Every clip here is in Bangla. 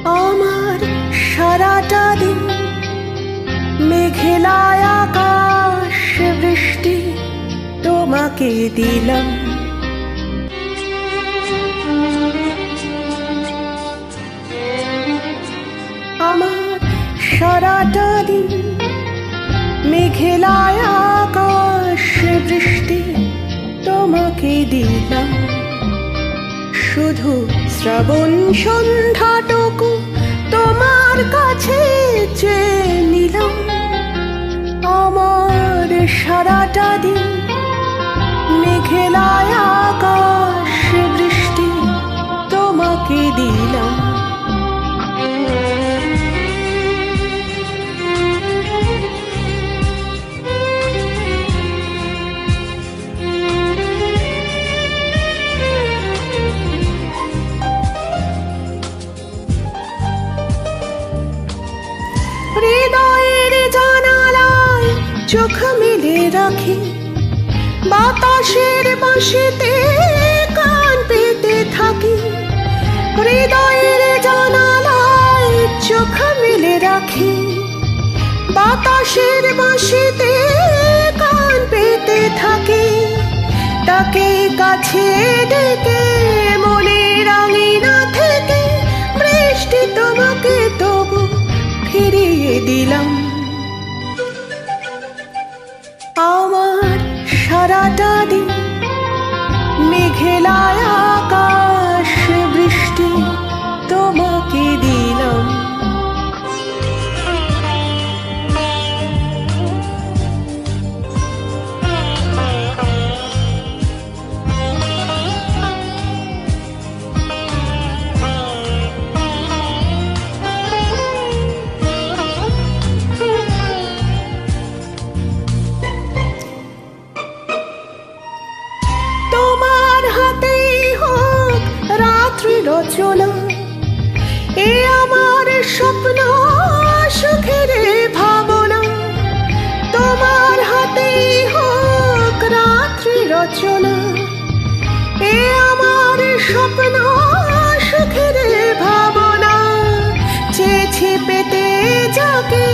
আমার সারাটা দিন মেঘেলায় আকাশ বৃষ্টি তোমাকে দিলাম। আমার সারাটা দিন মেঘেলায় আকাশ বৃষ্টি তোমাকে দিলাম। শুধু শ্রাবণ সন্ধ্যাটুকু তোমার কাছে চেয়ে নিলাম। আমার সারাটা দিন মেঘেলায় আকাশ বৃষ্টি তোমাকে দিলাম। হৃদয়ের জানালায় চোখ মেলে রাখি, বাতাসের বাঁশিতে কান পেতে থাকি। হৃদয়ের জানালায় চোখ মেলে রাখি, বাতাসের বাঁশিতে কান পেতে থাকি। তাকে কাছে ডেকে মনের আঙিনা থেকে বৃষ্টি তোমাকে তবু ফিরিয়ে দিলাম। আমার সারাটা দিন মেঘেলায় আকাশ বৃষ্টি তোমাকে দিলাম। রচনা এ আমার স্বপ্ন সুখের ভাবনা, তোমার হাতেই হোক রাত্রি রচনা। এ আমার স্বপ্ন সুখের ভাবনা, চেয়েছি পেতে যাকে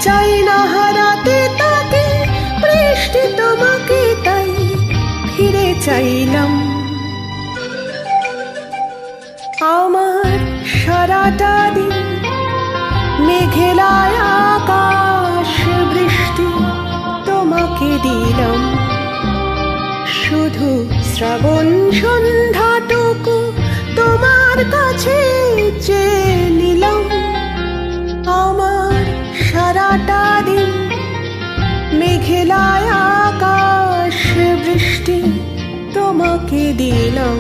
চাই না হারাতে তাকে, বৃষ্টি তোমাকে তাই ফিরে চাইলাম। আমার সারাটা দিন মেঘেলায় আকাশ বৃষ্টি তোমাকে দিলাম। শুধু শ্রাবণ সন্ধ্যাটুকু তোমার কাছে চেয়ে নিলাম। আমার সারাটা দিন মেঘেলায় আকাশ বৃষ্টি তোমাকে দিলাম।